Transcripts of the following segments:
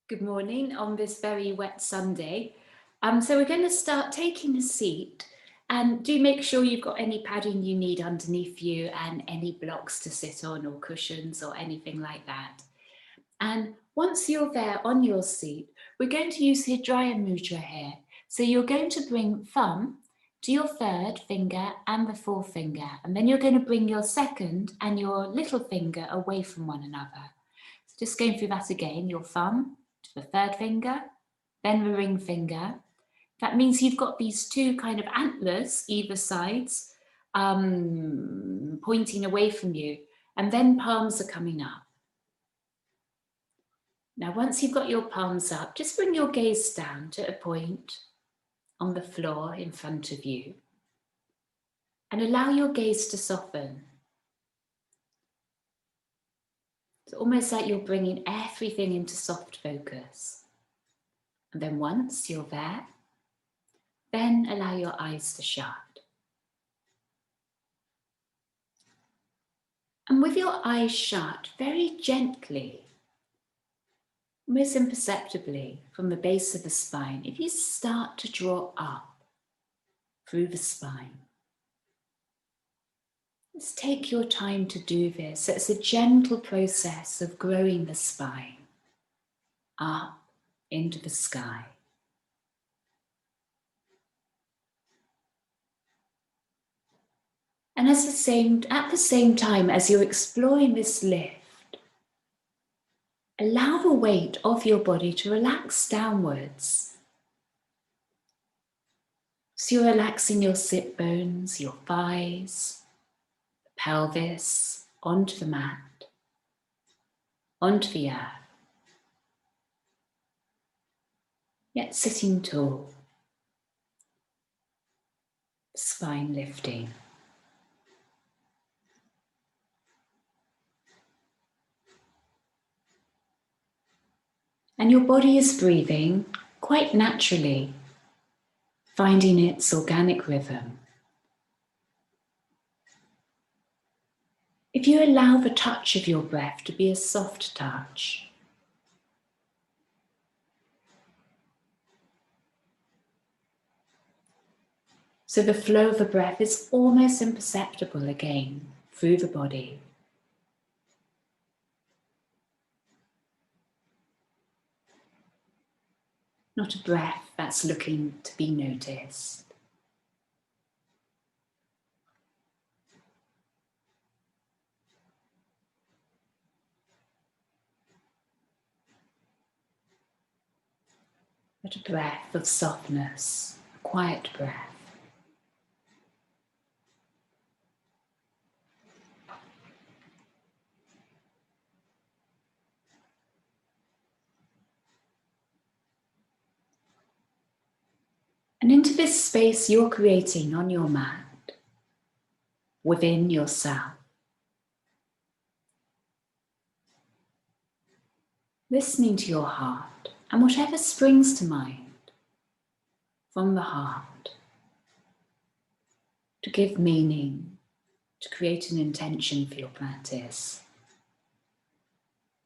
Good morning on this very wet Sunday. So we're going to start taking a seat, and do make sure you've got any padding you need underneath you and any blocks to sit on or cushions or anything like that. And once you're there on your seat, we're going to use Hidraya Mudra here. So you're going to bring thumb to your third finger and the fourth finger, and then you're going to bring your second and your little finger away from one another. So just going through that again, your thumb to the third finger, then the ring finger. That means you've got these two kind of antlers either sides pointing away from you, and then palms are coming up. Now, once you've got your palms up, just bring your gaze down to a point on the floor in front of you and allow your gaze to soften. It's almost like you're bringing everything into soft focus. And then once you're there, then allow your eyes to shut. And with your eyes shut, very gently, almost imperceptibly from the base of the spine, if you start to draw up through the spine. Just take your time to do this. It's a gentle process of growing the spine up into the sky. And at the same time as you're exploring this lift, allow the weight of your body to relax downwards. So you're relaxing your sit bones, your thighs, pelvis, onto the mat, onto the earth. Yet sitting tall, spine lifting. And your body is breathing quite naturally, finding its organic rhythm. If you allow the touch of your breath to be a soft touch, so the flow of the breath is almost imperceptible again through the body. Not a breath that's looking to be noticed. But a breath of softness, a quiet breath. And into this space you're creating on your mat, within yourself. Listening to your heart and whatever springs to mind from the heart, to give meaning, to create an intention for your practice.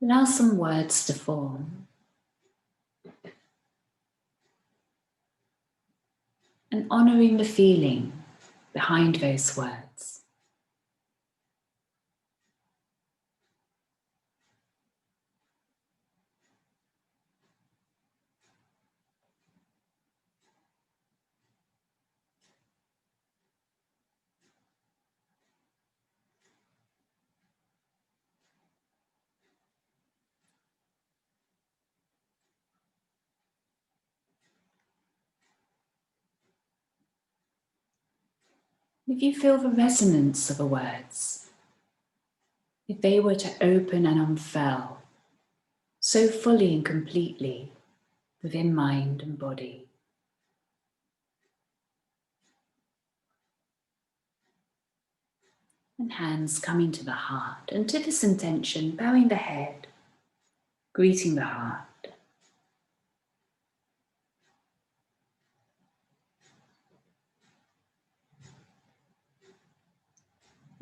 Allow some words to form. And honouring the feeling behind those words. If you feel the resonance of the words, if they were to open and unfurl so fully and completely within mind and body, and hands coming to the heart, and to this intention, bowing the head, greeting the heart.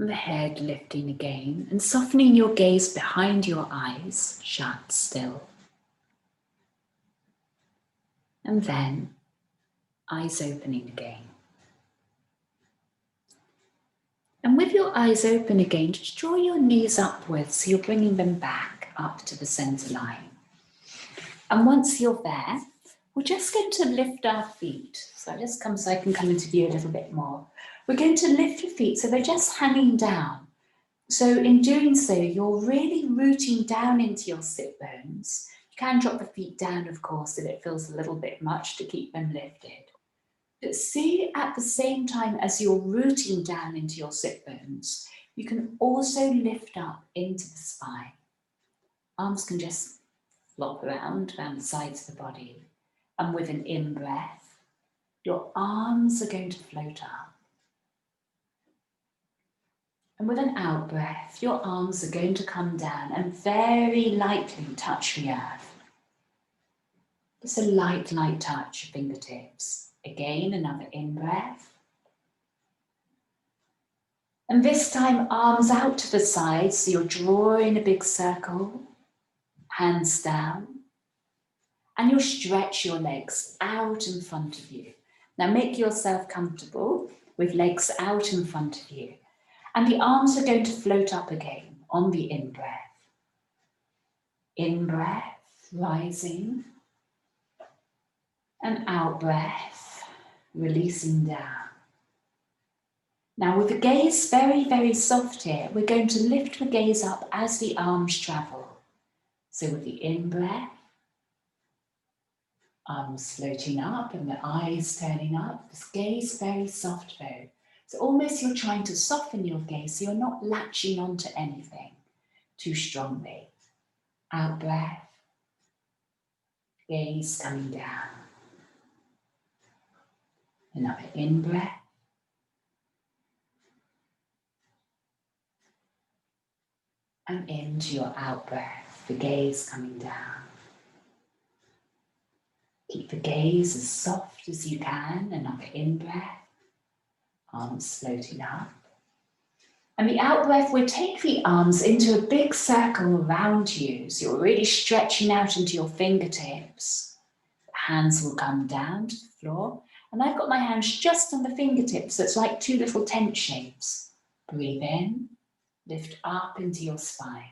The head lifting again and softening your gaze behind your eyes, shut still. And then eyes opening again. And with your eyes open again, just draw your knees upwards so you're bringing them back up to the center line. And once you're there, we're just going to lift our feet. So just come so I can come into view a little bit more. We're going to lift your feet so they're just hanging down. So in doing so, you're really rooting down into your sit bones. You can drop the feet down, of course, if it feels a little bit much to keep them lifted. But see, at the same time as you're rooting down into your sit bones, you can also lift up into the spine. Arms can just flop around the sides of the body. And with an in-breath, your arms are going to float up. And with an out-breath, your arms are going to come down and very lightly touch the earth. Just a light, light touch of fingertips. Again, another in-breath. And this time, arms out to the side, so you're drawing a big circle, hands down. And you'll stretch your legs out in front of you. Now make yourself comfortable with legs out in front of you. And the arms are going to float up again on the in-breath. In-breath, rising. And out-breath, releasing down. Now with the gaze very, very soft here, we're going to lift the gaze up as the arms travel. So with the in-breath, arms floating up and the eyes turning up. This gaze very soft though. So almost you're trying to soften your gaze so you're not latching onto anything too strongly. Out breath, gaze coming down. Another in breath. And into your out breath, the gaze coming down. Keep the gaze as soft as you can. Another in breath, arms floating up. And the out breath, we'll take the arms into a big circle around you. So you're really stretching out into your fingertips. The hands will come down to the floor. And I've got my hands just on the fingertips, so it's like two little tent shapes. Breathe in, lift up into your spine.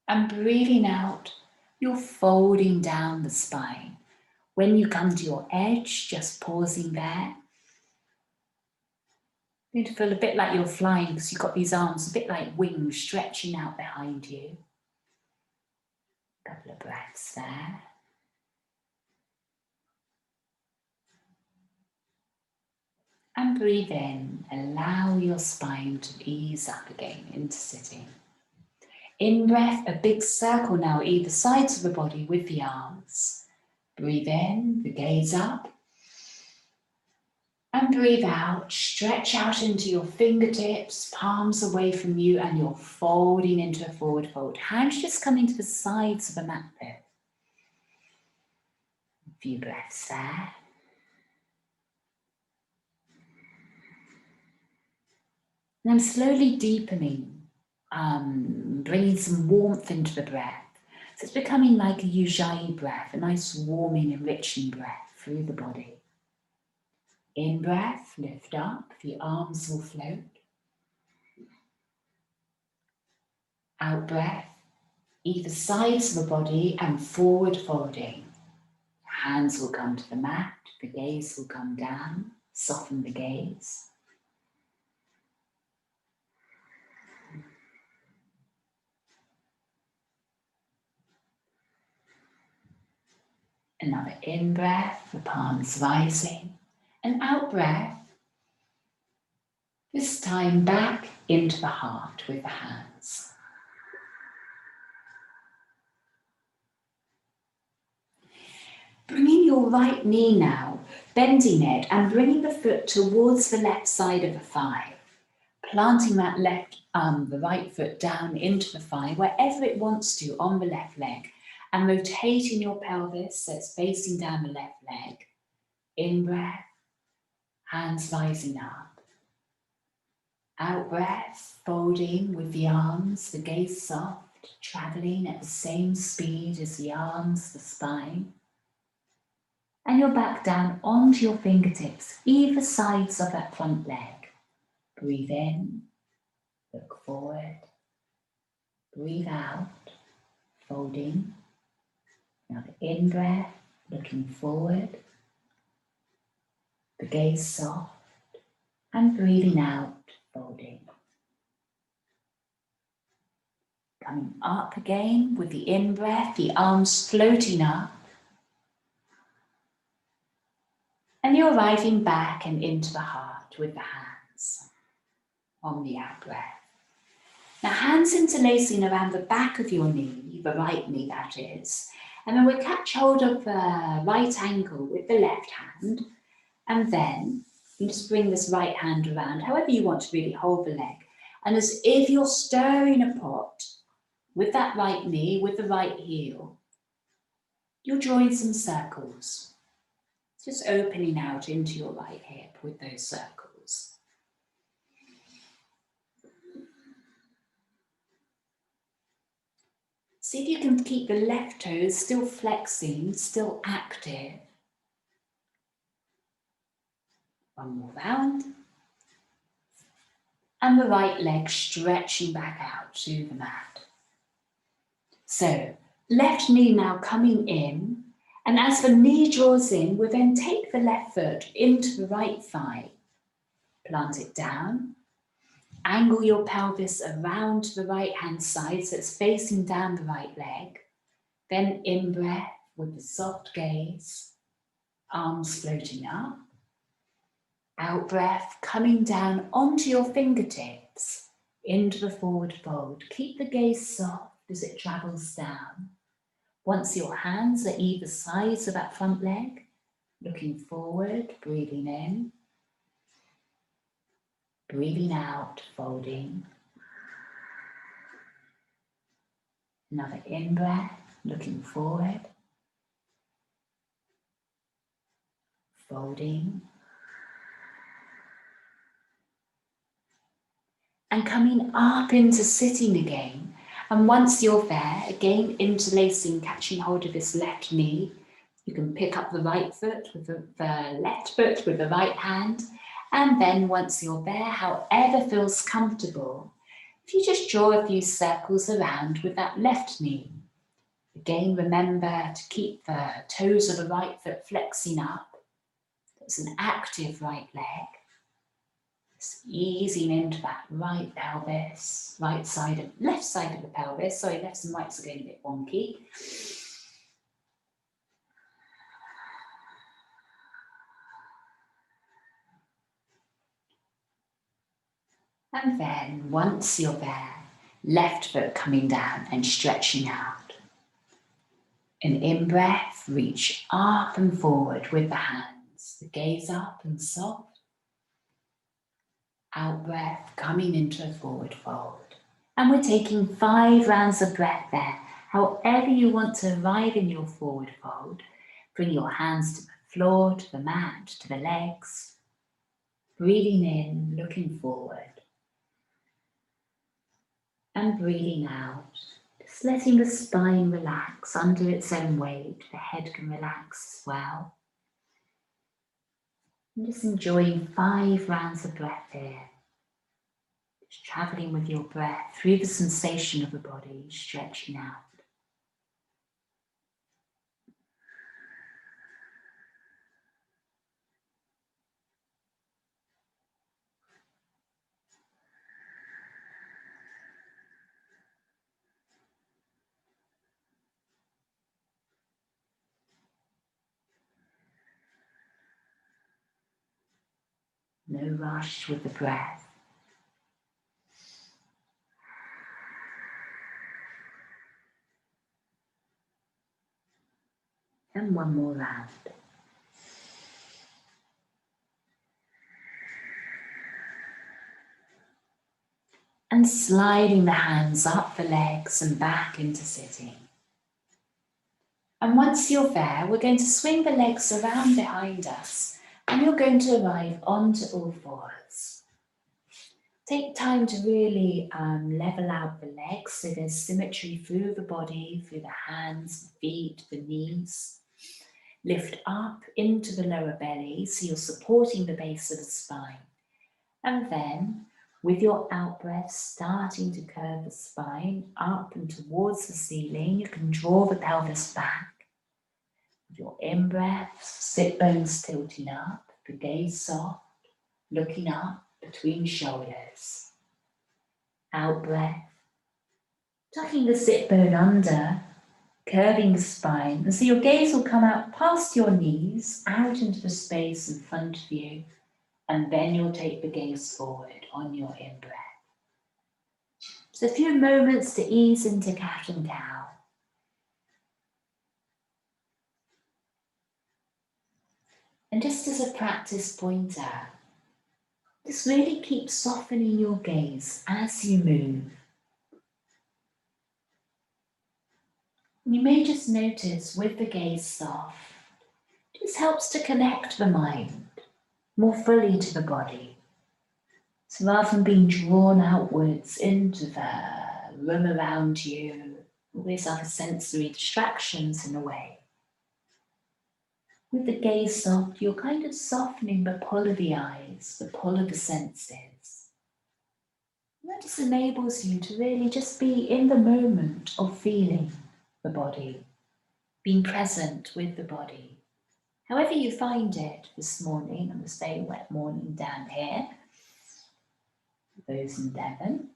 And breathing out, you're folding down the spine. When you come to your edge, just pausing there. You're going to feel a bit like you're flying because you've got these arms a bit like wings stretching out behind you. A couple of breaths there. And breathe in, allow your spine to ease up again into sitting. In breath, a big circle now either sides of the body with the arms. Breathe in, the gaze up. And breathe out, stretch out into your fingertips, palms away from you, and you're folding into a forward fold. Hands just coming to the sides of the mat there. A few breaths there. And I'm slowly deepening, bringing some warmth into the breath. So it's becoming like a ujjayi breath, a nice warming, enriching breath through the body. In breath, lift up, the arms will float. Out breath, either sides of the body and forward folding. Hands will come to the mat, the gaze will come down, soften the gaze. Another in breath, the palms rising, and out breath, this time back into the heart with the hands. Bringing your right knee now, bending it and bringing the foot towards the left side of the thigh. Planting that the right foot down into the thigh, wherever it wants to on the left leg. And rotating your pelvis so it's facing down the left leg. In breath, hands rising up. Out breath, folding with the arms, the gaze soft, traveling at the same speed as the arms, the spine. And you're back down onto your fingertips, either sides of that front leg. Breathe in, look forward. Breathe out, folding. Now the in-breath, looking forward. The gaze soft. And breathing out, folding. Coming up again with the in-breath, the arms floating up. And you're arriving back and into the heart with the hands on the out-breath. Now hands interlacing around the back of your knee, the right knee that is, and then we'll catch hold of the right ankle with the left hand, and then you just bring this right hand around, however you want to really hold the leg, and as if you're stirring a pot with that right knee, with the right heel, you're drawing some circles. Just opening out into your right hip with those circles. See if you can keep the left toes still flexing, still active. One more round. And the right leg stretching back out to the mat. So, left knee now coming in. And as the knee draws in, we'll then take the left foot into the right thigh. Plant it down. Angle your pelvis around to the right hand side so it's facing down the right leg. Then in-breath with the soft gaze. Arms floating up. Out-breath coming down onto your fingertips into the forward fold. Keep the gaze soft as it travels down. Once your hands are either sides of that front leg, looking forward, breathing in. Breathing out, folding. Another in-breath, looking forward. Folding. And coming up into sitting again. And once you're there, again interlacing, catching hold of this left knee. You can pick up the right foot with the left foot with the right hand. And then once you're there, however feels comfortable, if you just draw a few circles around with that left knee. Again, remember to keep the toes of the right foot flexing up. It's an active right leg. Just easing into that right pelvis, left side of the pelvis. Sorry, lefts and rights are going a bit wonky. And then once you're there, left foot coming down and stretching out. An in-breath, reach up and forward with the hands. The gaze up and soft. Out-breath, coming into a forward fold. And we're taking 5 rounds of breath there. However you want to arrive in your forward fold, bring your hands to the floor, to the mat, to the legs. Breathing in, looking forward. And breathing out, just letting the spine relax under its own weight. The head can relax as well. And just enjoying 5 rounds of breath here. Just traveling with your breath through the sensation of the body, stretching out. No rush with the breath. And one more round. And sliding the hands up the legs and back into sitting. And once you're there, we're going to swing the legs around behind us and you're going to arrive onto all fours. Take time to really level out the legs so there's symmetry through the body, through the hands, the feet, the knees. Lift up into the lower belly, so you're supporting the base of the spine. And then, with your out-breath, starting to curve the spine up and towards the ceiling, you can draw the pelvis back. With your in-breath, sit bones tilting up, the gaze soft, looking up between shoulders. Out-breath, tucking the sit bone under, curving the spine, and so your gaze will come out past your knees, out into the space in front of you, and then you'll take the gaze forward on your in-breath. So a few moments to ease into cat and cow. And just as a practice pointer, just really keep softening your gaze as you move. You may just notice with the gaze soft, this helps to connect the mind more fully to the body. So rather than being drawn outwards into the room around you, all these other sensory distractions in a way. With the gaze soft, you're kind of softening the pull of the eyes, the pull of the senses. And that just enables you to really just be in the moment of feeling the body, being present with the body. However you find it this morning, on this very wet morning down here, those in Devon.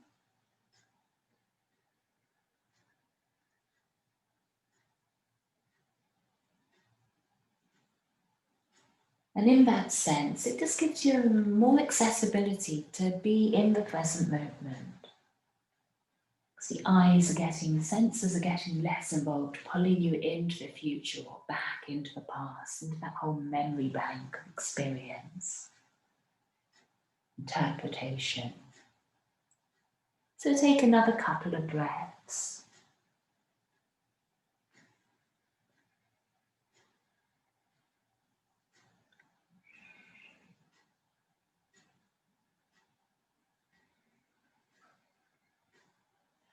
And in that sense, it just gives you more accessibility to be in the present moment. Because the eyes are getting, the senses are getting less involved, pulling you into the future or back into the past, into that whole memory bank of experience, interpretation. So take another couple of breaths.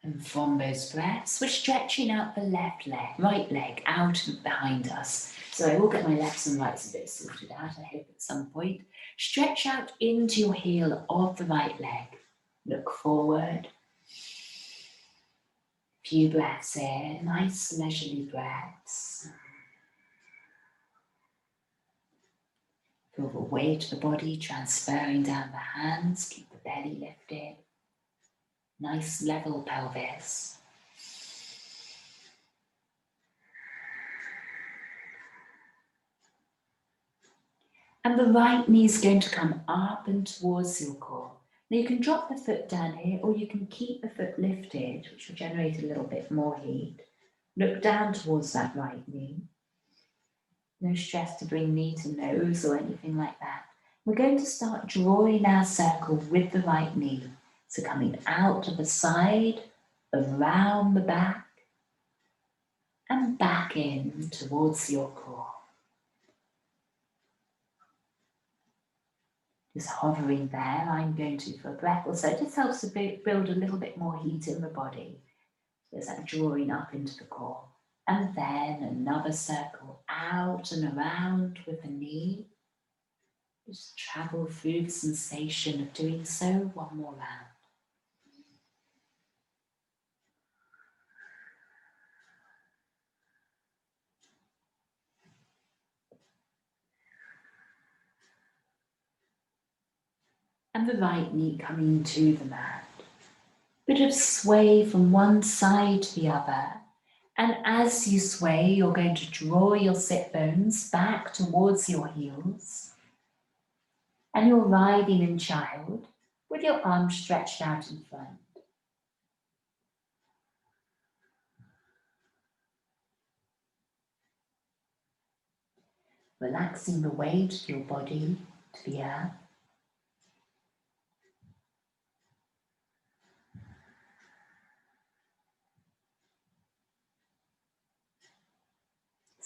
And from those breaths, we're stretching out the left leg, right leg out behind us. So I will get my lefts and rights a bit sorted out, I hope at some point. Stretch out into your heel of the right leg. Look forward. Few breaths here, nice leisurely breaths. Feel the weight of the body transferring down the hands, keep the belly lifted. Nice level pelvis. And the right knee is going to come up and towards your core. Now you can drop the foot down here, or you can keep the foot lifted, which will generate a little bit more heat. Look down towards that right knee. No stress to bring knee to nose or anything like that. We're going to start drawing our circle with the right knee. So coming out to the side, around the back, and back in towards your core. Just hovering there, I'm going to, for a breath or so, it just helps to build a little bit more heat in the body. There's that drawing up into the core. And then another circle out and around with the knee. Just travel through the sensation of doing so one more round. And the right knee coming to the mat. Bit of sway from one side to the other. And as you sway, you're going to draw your sit bones back towards your heels. And you're riding in child with your arms stretched out in front. Relaxing the weight of your body to the earth.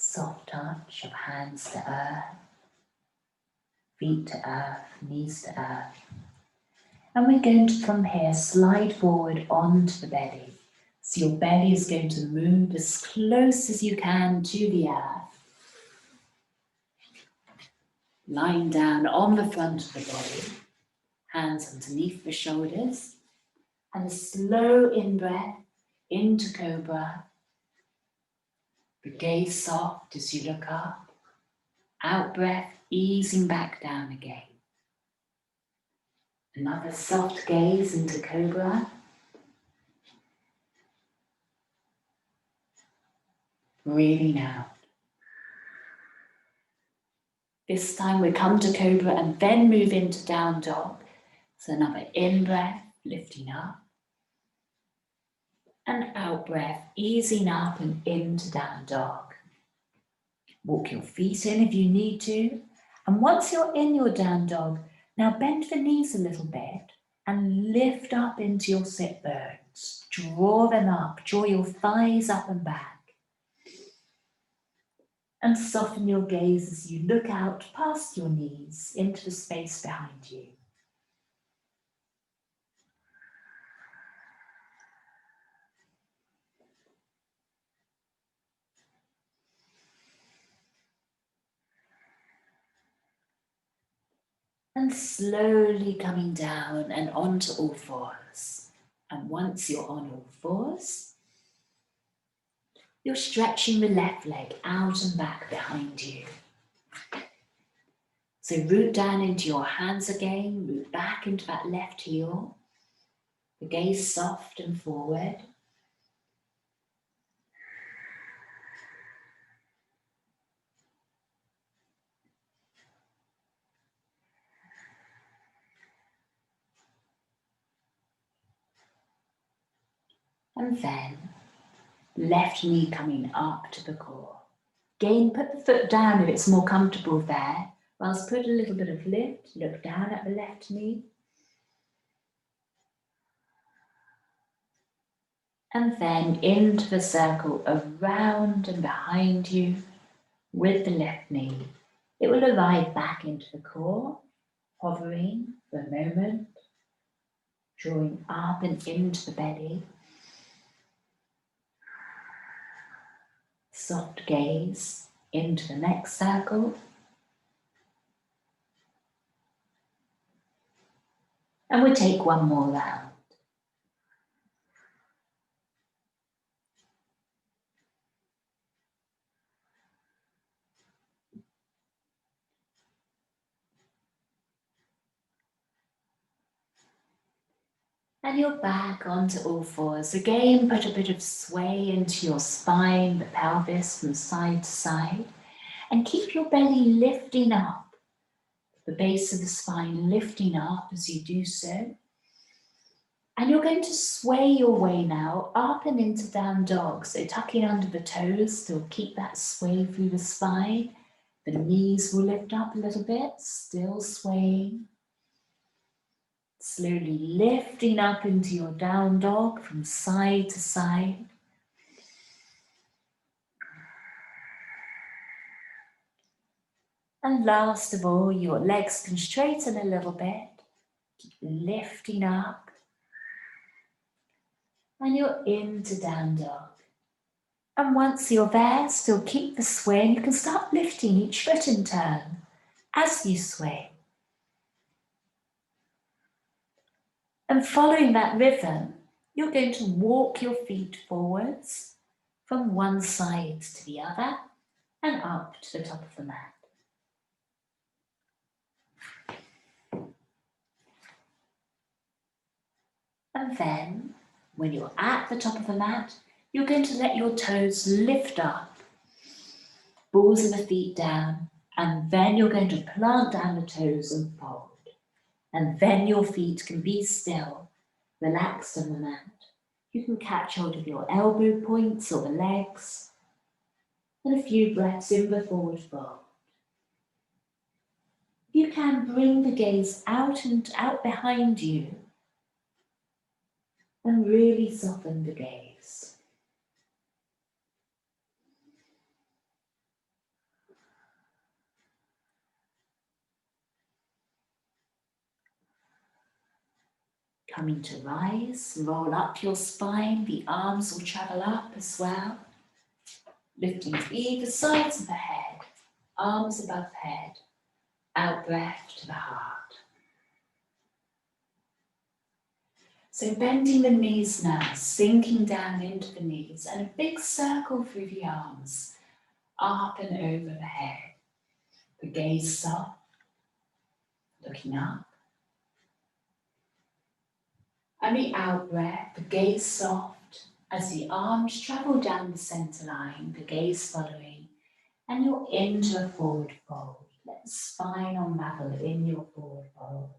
Soft touch of hands to earth, feet to earth, knees to earth. And we're going to, from here, slide forward onto the belly. So your belly is going to move as close as you can to the earth. Lying down on the front of the body, hands underneath the shoulders, and a slow in-breath into Cobra. The gaze soft as you look up. Out breath, easing back down again. Another soft gaze into Cobra. Breathing out. This time we come to Cobra and then move into Down Dog. So another in-breath, lifting up. And out breath, easing up and into Down Dog. Walk your feet in if you need to. And once you're in your Down Dog, now bend the knees a little bit and lift up into your sit bones. Draw them up, draw your thighs up and back. And soften your gaze as you look out past your knees into the space behind you. And slowly coming down and onto all fours. And once you're on all fours, you're stretching the left leg out and back behind you. So root down into your hands again, root back into that left heel. The gaze soft and forward. And then left knee coming up to the core. Again, put the foot down if it's more comfortable there, whilst put a little bit of lift, look down at the left knee. And then into the circle around and behind you with the left knee. It will arrive back into the core, hovering for a moment, drawing up and into the belly. Soft gaze into the next circle. And we'll take one more round. And you're back onto all fours. Again, put a bit of sway into your spine, the pelvis from side to side. And keep your belly lifting up. The base of the spine lifting up as you do so. And you're going to sway your way now up and into Down Dog. So tucking under the toes, still keep that sway through the spine. The knees will lift up a little bit, still swaying. Slowly lifting up into your Down Dog from side to side. And last of all, your legs can straighten a little bit. Keep lifting up. And you're into Down Dog. And once you're there, still keep the sway, and you can start lifting each foot in turn as you sway. And following that rhythm, you're going to walk your feet forwards from one side to the other and up to the top of the mat. And then, when you're at the top of the mat, you're going to let your toes lift up, balls of the feet down, and then you're going to plant down the toes and fold. And then your feet can be still, relaxed on the mat. You can catch hold of your elbow points or the legs, and a few breaths in the forward fold. You can bring the gaze out and out behind you and really soften the gaze. Coming to rise, roll up your spine, the arms will travel up as well. Lifting to either sides of the head, arms above head. Out breath to the heart. So bending the knees now, sinking down into the knees, and a big circle through the arms, up and over the head. The gaze soft, looking up. And the out breath, the gaze soft, as the arms travel down the center line, the gaze following, and you're into a forward fold. Let the spine unravel in your forward fold.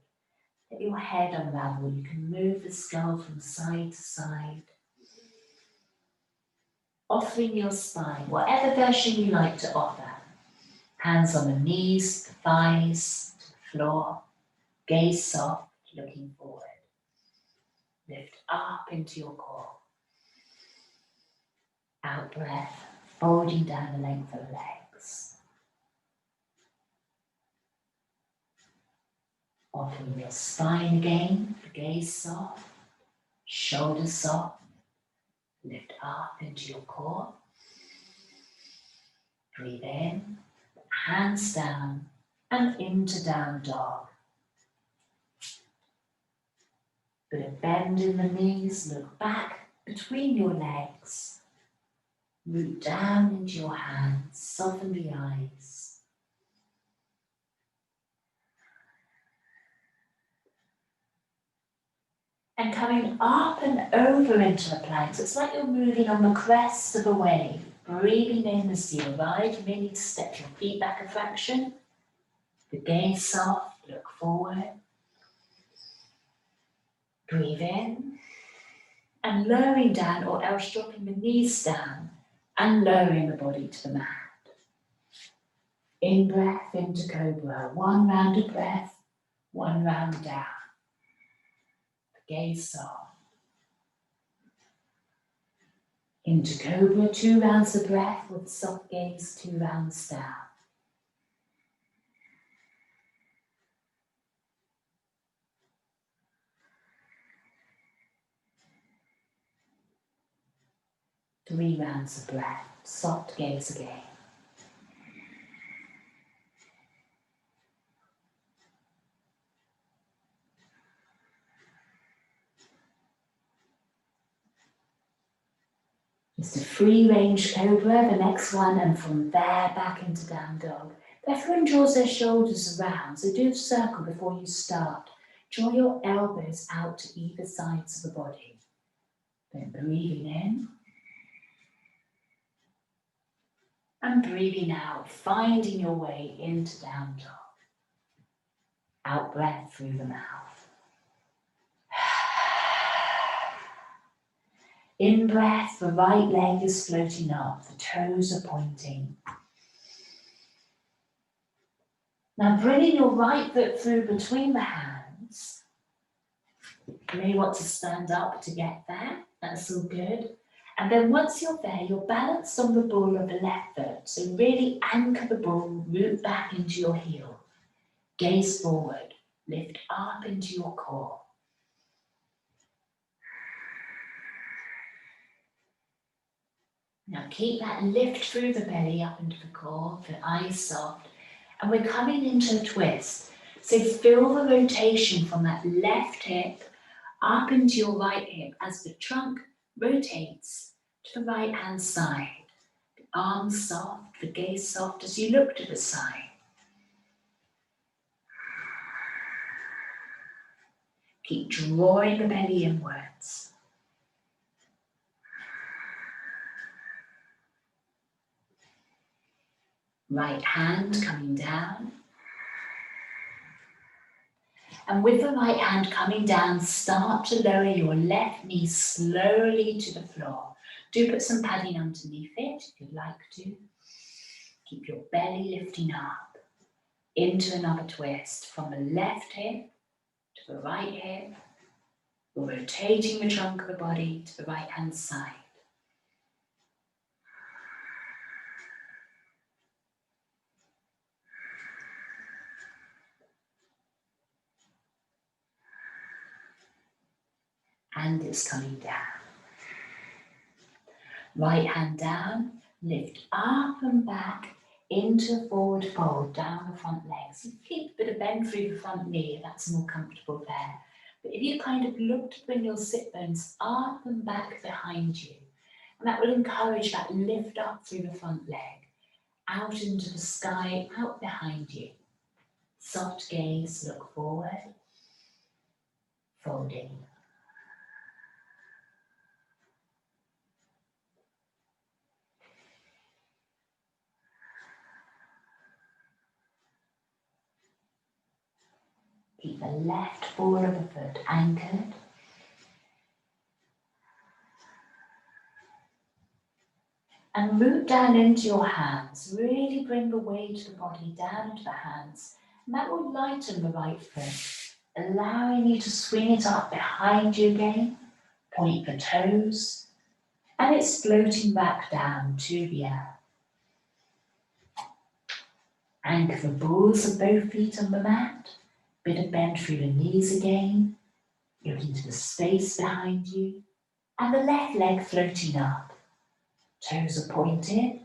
Let your head unravel. You can move the skull from side to side. Offering your spine, whatever version you like to offer. Hands on the knees, the thighs, to the floor. Gaze soft, looking forward. Lift up into your core. Out breath, folding down the length of the legs. Offering your spine again, the gaze soft, shoulders soft. Lift up into your core. Breathe in, hands down and into down dog. Put a bend in the knees, look back between your legs. Root down into your hands, soften the eyes. And coming up and over into the plank. So it's like you're moving on the crest of a wave. Breathing in as you arrive. You may need to step your feet back a fraction. The gaze soft, look forward. Breathe in. And lowering down, or else dropping the knees down and lowering the body to the mat. In breath into cobra. One round of breath, one round down. The gaze soft. Into cobra, 2 rounds of breath with soft gaze, 2 rounds down. Three rounds of breath, soft gaze again. Just a free range cobra, the next one, and from there back into down dog. Everyone draws their shoulders around, so do a circle before you start. Draw your elbows out to either sides of the body. Then breathing in. And breathing out, finding your way into down dog. Out breath through the mouth. In breath, the right leg is floating up, the toes are pointing. Now bringing your right foot through between the hands. You may want to stand up to get there, that's all good. And then once you're there, you're balanced on the ball of the left foot. So really anchor the ball, root back into your heel. Gaze forward, lift up into your core. Now keep that lift through the belly up into the core, the eyes soft. And we're coming into a twist. So feel the rotation from that left hip up into your right hip as the trunk rotates to the right hand side. The arms soft, the gaze soft as you look to the side. Keep drawing the belly inwards. Right hand coming down. And with the right hand coming down, start to lower your left knee slowly to the floor. Do put some padding underneath it if you'd like to. Keep your belly lifting up into another twist from the left hip to the right hip. You're rotating the trunk of the body to the right hand side. And it's coming down. Right hand down, lift up and back into forward fold, down the front legs. You keep a bit of bend through the front knee if that's more comfortable there. But if you kind of look to bring your sit bones up and back behind you, and that will encourage that lift up through the front leg, out into the sky, out behind you. Soft gaze, look forward, folding. Keep the left ball of the foot anchored. And root down into your hands. Really bring the weight of the body down into the hands. And that will lighten the right foot, allowing you to swing it up behind you again. Point the toes. And it's floating back down to the earth. Anchor the balls of both feet on the mat. Bit of bend through the knees again. Look into the space behind you. And the left leg floating up. Toes are pointed.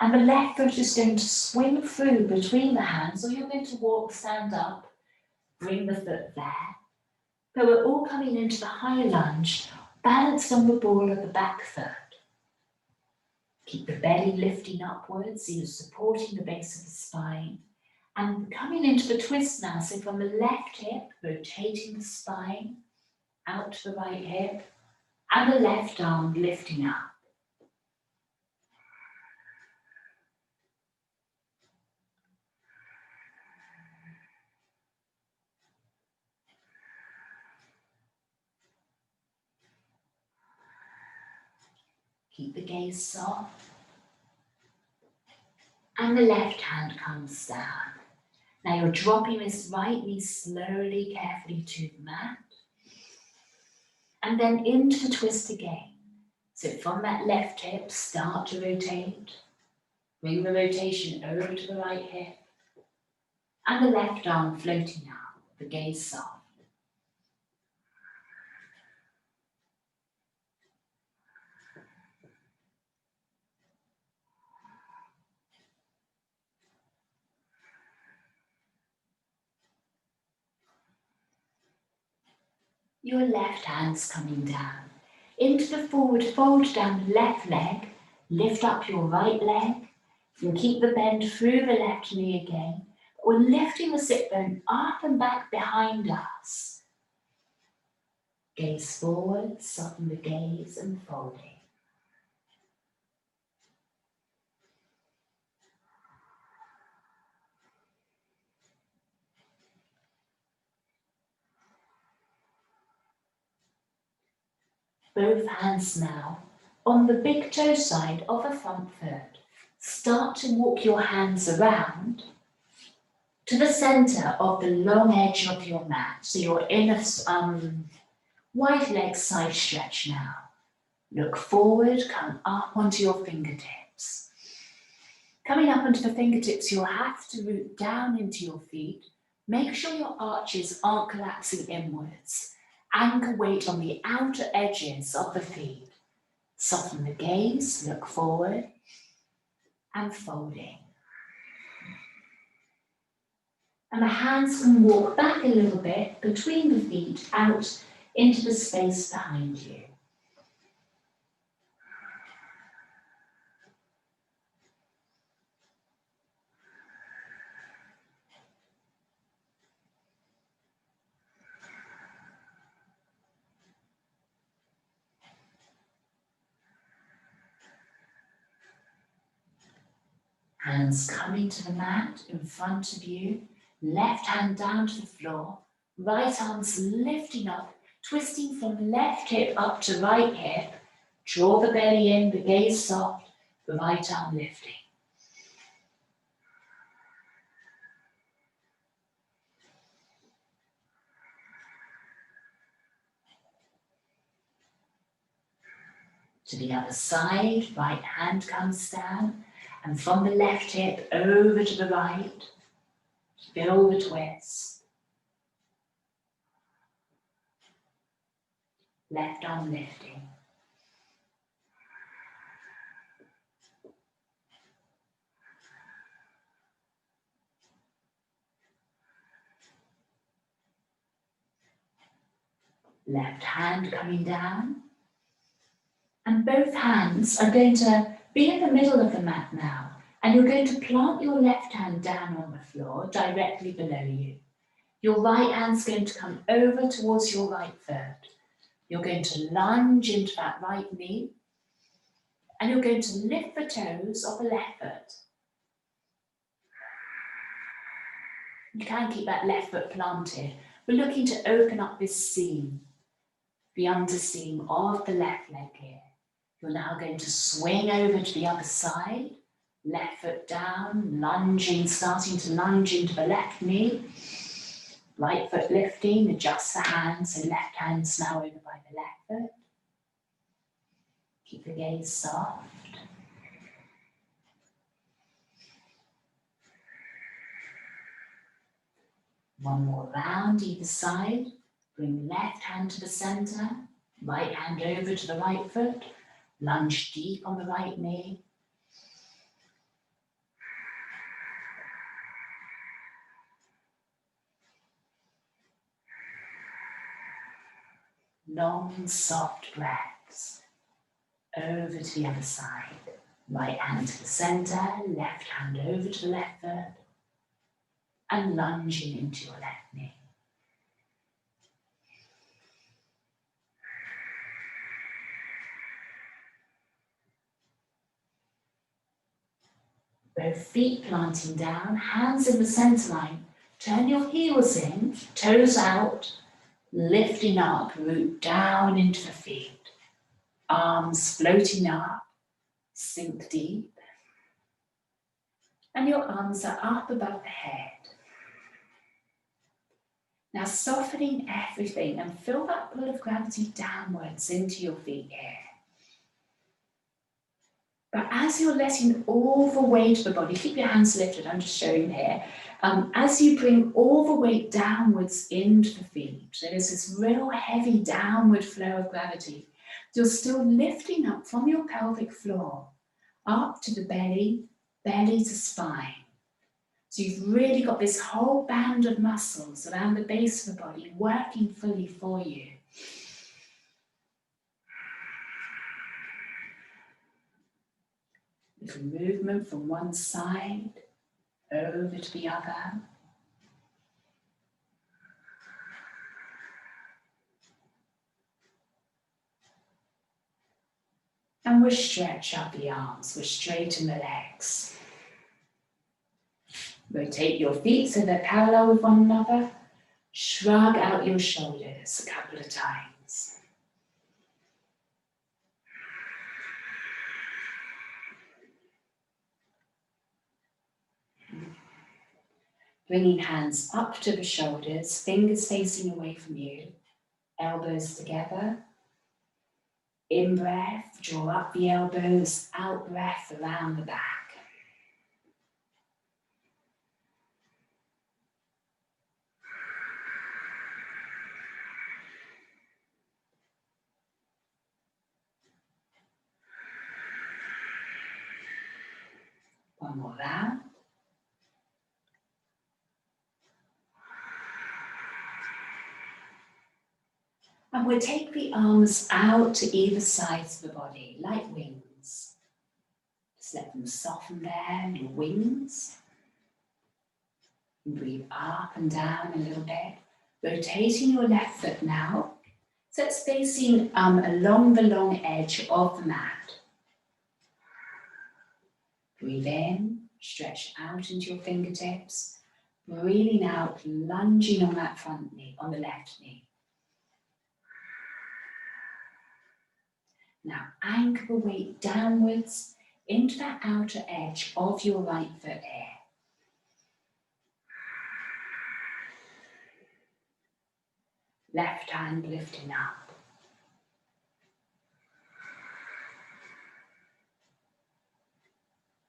And the left foot is going to swing through between the hands, or you're going to walk, stand up, bring the foot there. So we're all coming into the high lunge, balanced on the ball of the back foot. Keep the belly lifting upwards, so you're supporting the base of the spine. And coming into the twist now, so from the left hip, rotating the spine, out to the right hip, and the left arm lifting up. Keep the gaze soft. And the left hand comes down. Now you're dropping this right knee slowly, carefully to the mat. And then into the twist again. So from that left hip, start to rotate. Bring the rotation over to the right hip. And the left arm floating out, the gaze soft. Your left hand's coming down. Into the forward fold down the left leg. Lift up your right leg. You can keep the bend through the left knee again. We're lifting the sit bone up and back behind us. Gaze forward, soften the gaze and folding. Both hands now on the big toe side of the front foot. Start to walk your hands around to the center of the long edge of your mat. So you're in a wide leg side stretch now. Look forward, come up onto your fingertips. Coming up onto the fingertips, you'll have to root down into your feet. Make sure your arches aren't collapsing inwards. Anchor weight on the outer edges of the feet. Soften the gaze, look forward, and folding. And the hands can walk back a little bit between the feet out into the space behind you. Hands coming to the mat in front of you, left hand down to the floor, right arms lifting up, twisting from left hip up to right hip. Draw the belly in, the gaze soft, the right arm lifting. To the other side, right hand comes down, and from the left hip over to the right, feel the twist. Left arm lifting. Left hand coming down. And both hands are going to be in the middle of the mat now. And you're going to plant your left hand down on the floor, directly below you. Your right hand's going to come over towards your right foot. You're going to lunge into that right knee. And you're going to lift the toes of the left foot. You can keep that left foot planted. We're looking to open up this seam, the underseam of the left leg here. You're now going to swing over to the other side. Left foot down, lunging, starting to lunge into the left knee. Right foot lifting, adjust the hands, so left hand's now over by the left foot. Keep the gaze soft. One more round either side. Bring left hand to the center, right hand over to the right foot. Lunge deep on the right knee. Long, soft breaths. Over to the other side. Right hand to the center, left hand over to the left foot. And lunging into your left knee. Both feet planting down, hands in the center line. Turn your heels in, toes out, lifting up, root down into the feet. Arms floating up, sink deep. And your arms are up above the head. Now softening everything and feel that pull of gravity downwards into your feet here. But as you're letting all the weight of the body, keep your hands lifted, I'm just showing here. As you bring all the weight downwards into the feet, so there's this real heavy downward flow of gravity. You're still lifting up from your pelvic floor, up to the belly, belly to spine. So you've really got this whole band of muscles around the base of the body working fully for you. Little movement from one side over to the other. And we'll stretch up the arms, we'll straighten the legs. Rotate your feet so they're parallel with one another. Shrug out your shoulders a couple of times. Bringing hands up to the shoulders, fingers facing away from you, elbows together. In breath, draw up the elbows, out breath around the back. One more round. And we'll take the arms out to either sides of the body, like wings. Just let them soften there, your wings. And breathe up and down a little bit. Rotating your left foot now. So it's facing along the long edge of the mat. Breathe in, stretch out into your fingertips. Breathing out, lunging on that front knee, on the left knee. Now anchor the weight downwards into that outer edge of your right foot here. Left hand lifting up.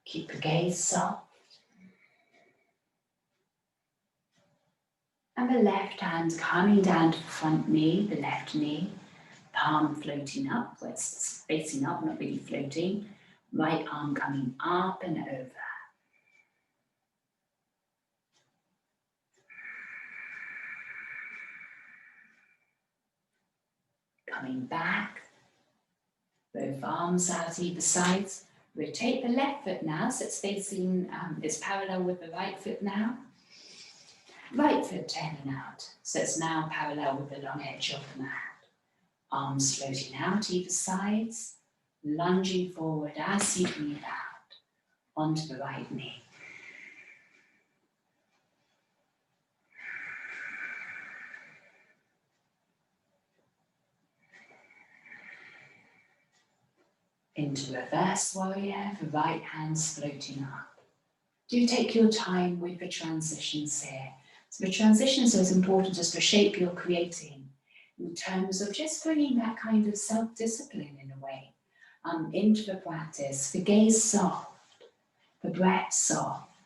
Keep the gaze soft. And the left hand coming down to the front knee, the left knee. Palm floating up, where it's facing up, not really floating. Right arm coming up and over. Coming back, both arms out either side. Rotate the left foot now, so it's facing, it's parallel with the right foot now. Right foot turning out, so it's now parallel with the long edge of the mat. Arms floating out either sides, lunging forward as you breathe out onto the right knee. Into reverse warrior, the right hand's floating up. Do take your time with the transitions here. So the transitions are as important as the shape you're creating in terms of just bringing that kind of self-discipline in a way into the practice. The gaze soft, the breath soft,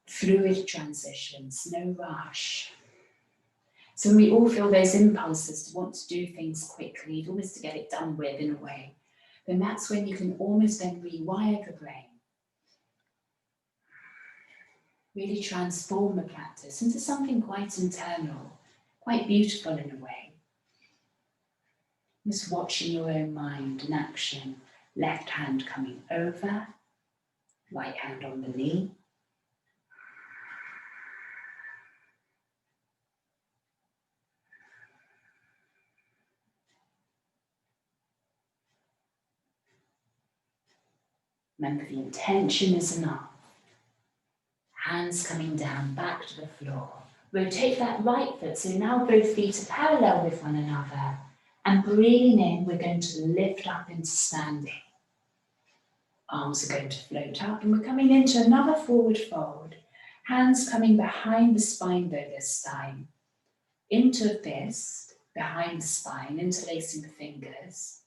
fluid transitions, no rush. So we all feel those impulses to want to do things quickly, almost to get it done with in a way. Then that's when you can almost then rewire the brain. Really transform the practice into something quite internal, quite beautiful in a way. Just watching your own mind in action. Left hand coming over, right hand on the knee. Remember, the intention is enough. Hands coming down, back to the floor. Rotate that right foot, so now both feet are parallel with one another. And breathing in, we're going to lift up into standing. Arms are going to float up, and we're coming into another forward fold. Hands coming behind the spine though this time. Into a fist, behind the spine, interlacing the fingers.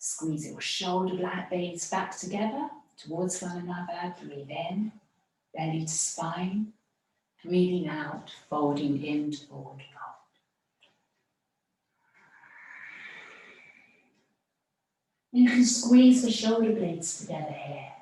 Squeeze your shoulder blades back together, towards one another. Breathe in, belly to spine. Breathing out, folding into forward fold. You can squeeze the shoulder blades together here.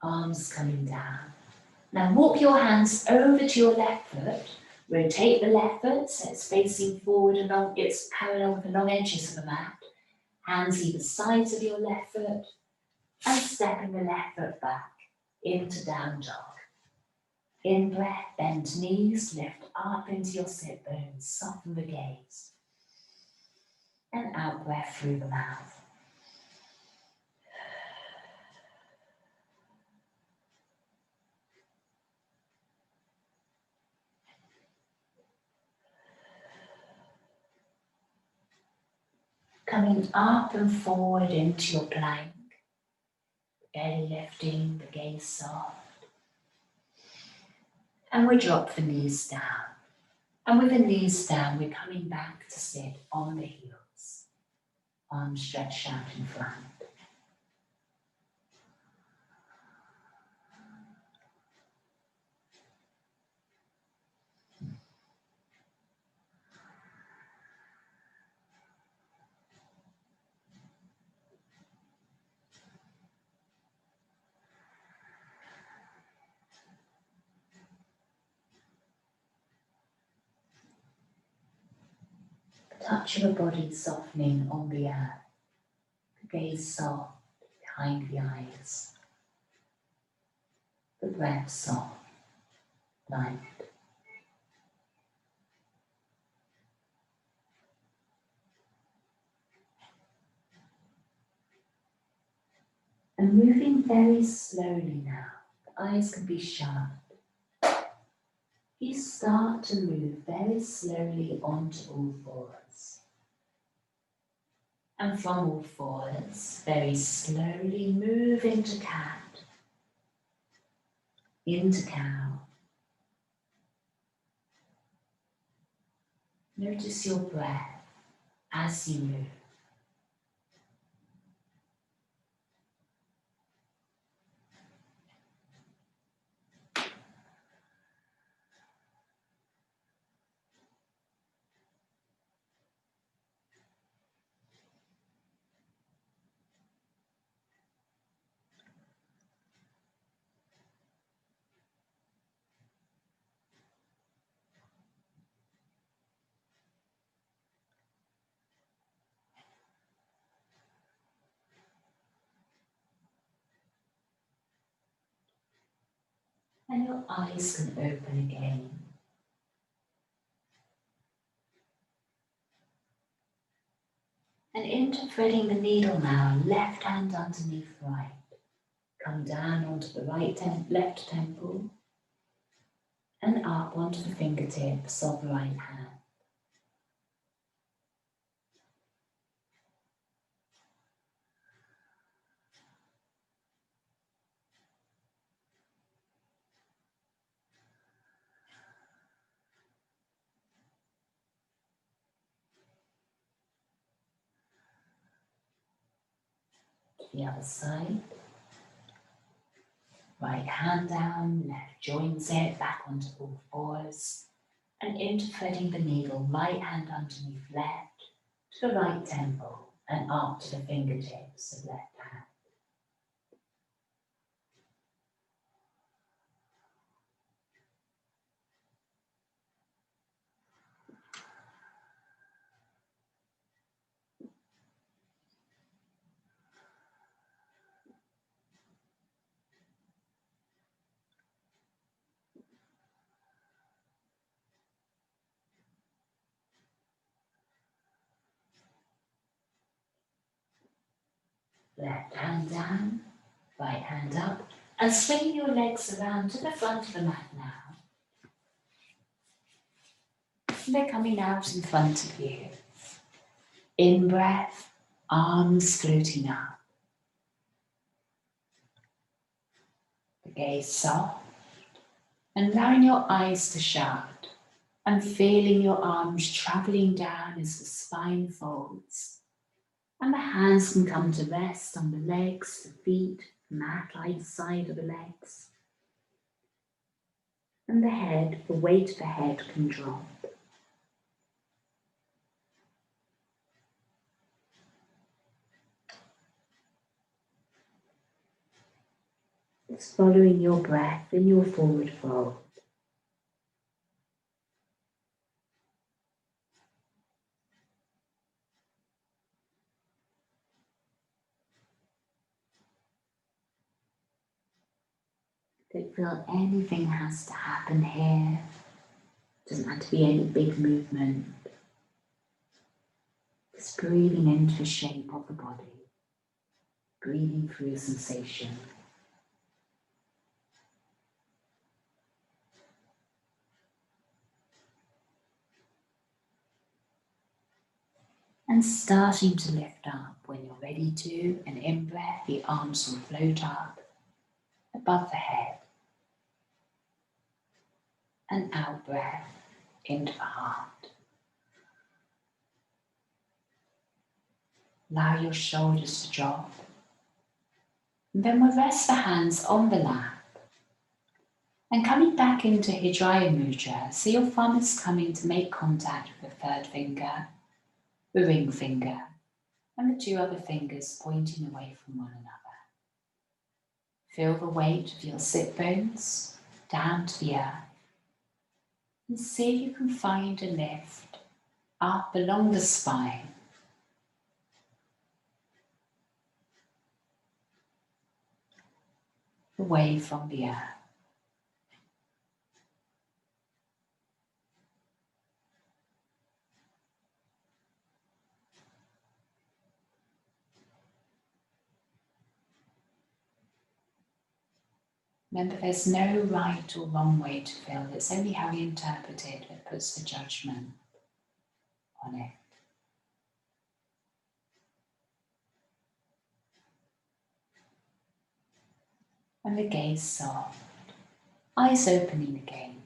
Arms coming down. Now walk your hands over to your left foot. Rotate the left foot so it's facing forward along, it's parallel with the long edges of the mat. Hands either sides of your left foot and stepping the left foot back into down dog. In breath, bend knees, lift up into your sit bones, soften the gaze. And out breath through the mouth. Coming up and forward into your plank. Belly lifting, the gaze soft. And we drop the knees down. And with the knees down, we're coming back to sit on the heels. Arms stretched out in front. Touch your body softening on the earth. The gaze soft behind the eyes. The breath soft, light. And moving very slowly now. The eyes can be shut. You start to move very slowly onto all fours. And from all fours, very slowly move into cat, into cow. Notice your breath as you move. And your eyes can open again. And into threading the needle now, left hand underneath right. Come down onto the left temple and up onto the fingertips of the right hand. To the other side. Right hand down, left joins it, back onto all fours, and into threading the needle, right hand underneath left, to the right temple, and up to the fingertips of left hand. Left hand down, right hand up, and swing your legs around to the front of the mat now. And they're coming out in front of you. In breath, arms floating up. The gaze soft, and allowing your eyes to shut, and feeling your arms traveling down as the spine folds. And the hands can come to rest on the legs, the feet, the mat either side of the legs. And the head, the weight of the head can drop. It's following your breath in your forward fold. Don't feel anything has to happen here. Doesn't have to be any big movement. Just breathing into the shape of the body. Breathing through sensation. And starting to lift up when you're ready to, and in breath, the arms will float up above the head. And out breath into the heart. Allow your shoulders to drop. And then we'll rest the hands on the lap. And coming back into Hijaya Mudra, so your thumb is coming to make contact with the third finger, the ring finger, and the two other fingers pointing away from one another. Feel the weight of your sit bones down to the earth. And see if you can find a lift up along the spine. Away from the earth. Remember, there's no right or wrong way to feel. It's only how we interpret it that puts the judgment on it. And the gaze soft, eyes opening again,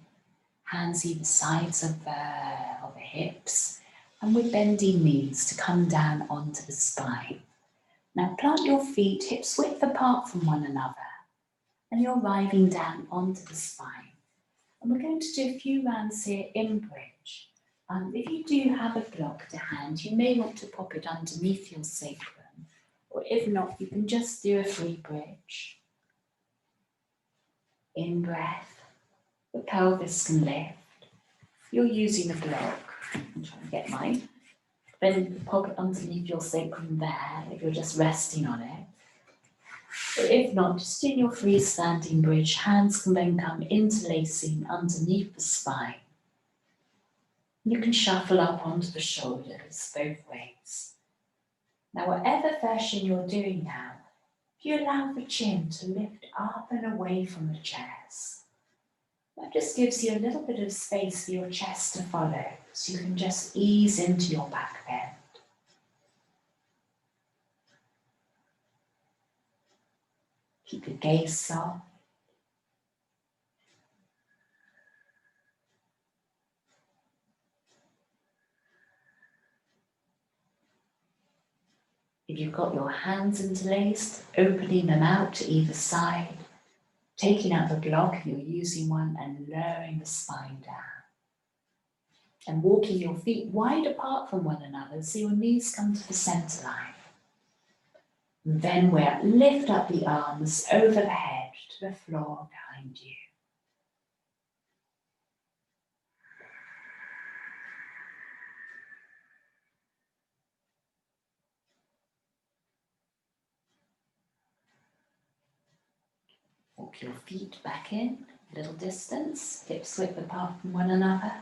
hands either sides of the hips, and with bending knees to come down onto the spine. Now plant your feet hips width apart from one another, and you're arriving down onto the spine. And we're going to do a few rounds here in bridge. If you do have a block to hand, you may want to pop it underneath your sacrum, or if not, you can just do a free bridge. In breath, the pelvis can lift. You're using a block. I'm trying to get mine. Then pop it underneath your sacrum there, if you're just resting on it. But if not, just in your freestanding bridge, hands can then come interlacing underneath the spine. You can shuffle up onto the shoulders both ways. Now, whatever version you're doing now, if you allow the chin to lift up and away from the chest, that just gives you a little bit of space for your chest to follow, so you can just ease into your back bend. Keep your gaze soft. If you've got your hands interlaced, opening them out to either side, taking out the block if you're using one and lowering the spine down. And walking your feet wide apart from one another so your knees come to the center line. And then we'll lift up the arms over the head to the floor behind you. Walk your feet back in, a little distance, hips width apart from one another.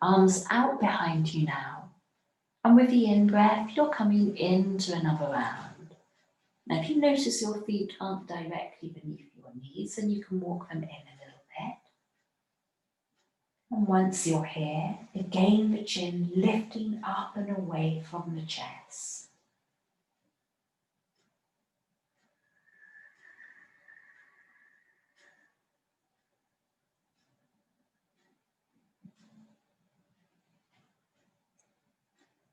Arms out behind you now. And with the in-breath, you're coming into another round. Now, if you notice your feet aren't directly beneath your knees, then you can walk them in a little bit. And once you're here, again the chin lifting up and away from the chest.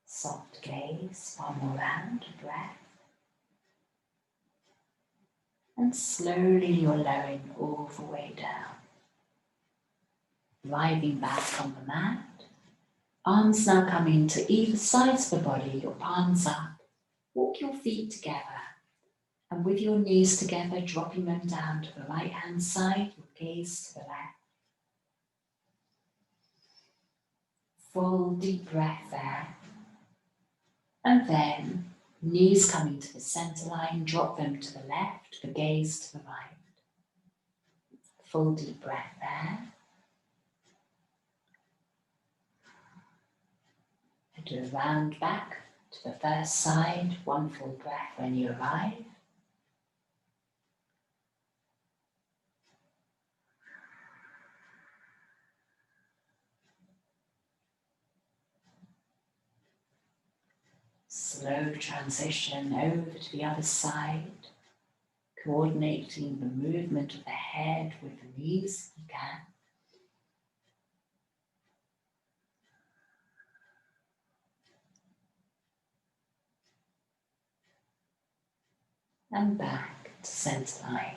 Soft gaze, one more round of breath. And slowly you're lowering all the way down. Arriving back on the mat. Arms now coming to either sides of the body, your palms up. Walk your feet together. And with your knees together, dropping them down to the right hand side, your gaze to the left. Full deep breath there. And then, knees coming to the center line, drop them to the left, the gaze to the right. Full deep breath there. And do a round back to the first side, one full breath when you arrive. Slow transition over to the other side, coordinating the movement of the head with the knees if you can. And back to center line.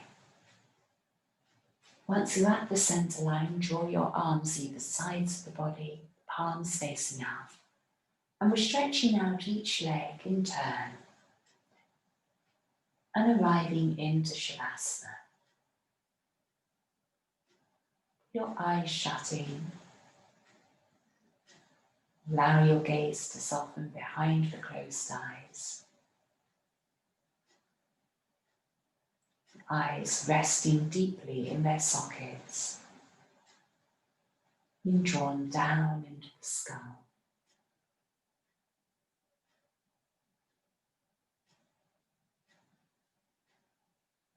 Once you're at the center line, draw your arms either sides of the body, palms facing up. And we're stretching out each leg in turn and arriving into Shavasana. Your eyes shutting. Allow your gaze to soften behind the closed eyes. Eyes resting deeply in their sockets, being drawn down into the skull.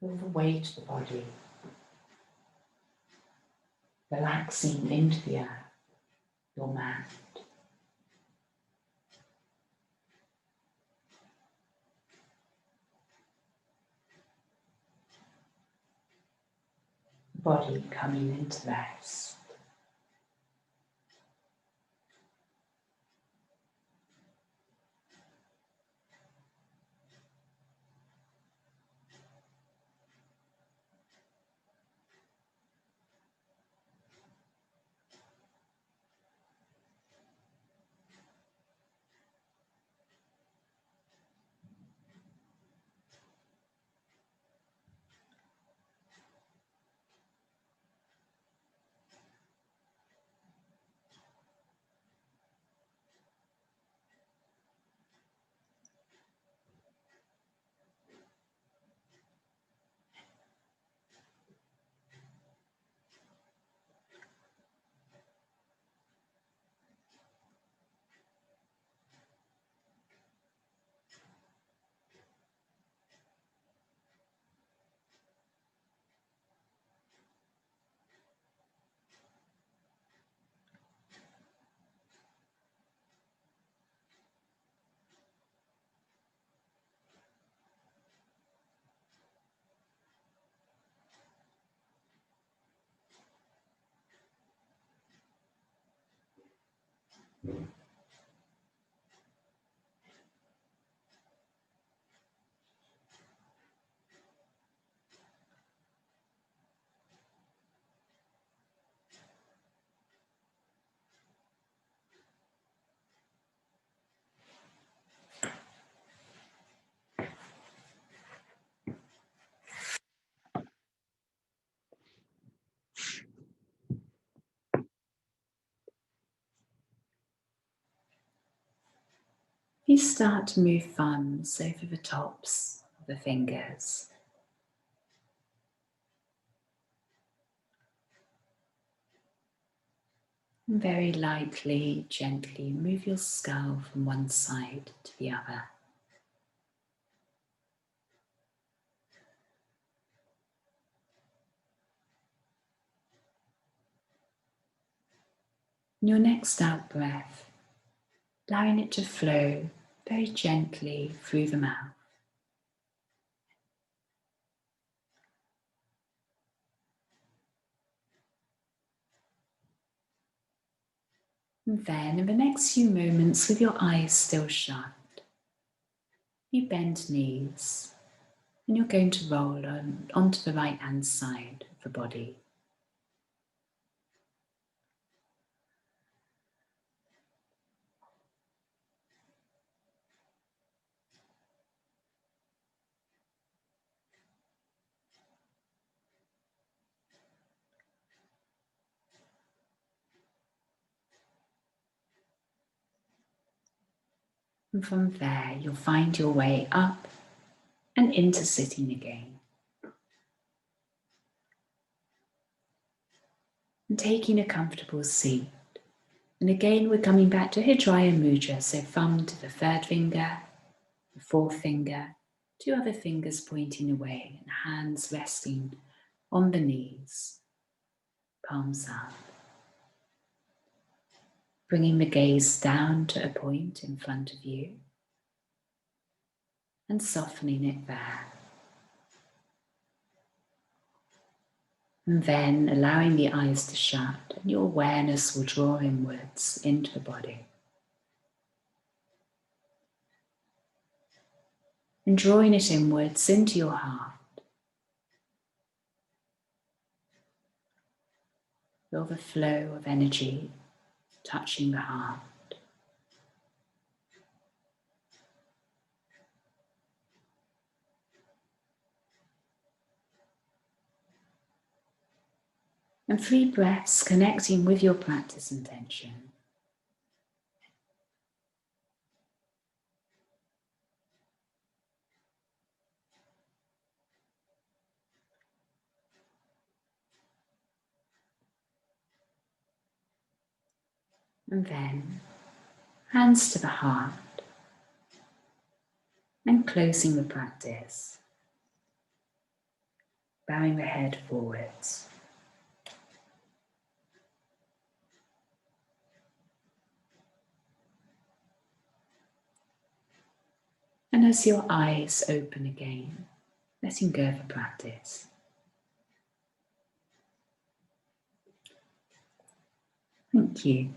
With the weight of the body, relaxing into the earth, your mat. Body coming into rest. You start to move thumbs over the tops of the fingers. And very lightly, gently move your skull from one side to the other. In your next out breath, allowing it to flow very gently through the mouth. And then in the next few moments, with your eyes still shut, you bend knees and you're going to roll onto the right hand side of the body. And from there, you'll find your way up and into sitting again. And taking a comfortable seat. And again, we're coming back to Hijraya Mudra. So thumb to the third finger, the fourth finger, two other fingers pointing away, and hands resting on the knees, palms up. Bringing the gaze down to a point in front of you and softening it there. And then allowing the eyes to shut, and your awareness will draw inwards into the body. And drawing it inwards into your heart. Feel the flow of energy touching the heart. And 3 breaths connecting with your practice intention. And then hands to the heart and closing the practice. Bowing the head forwards. And as your eyes open again, letting go of the practice. Thank you.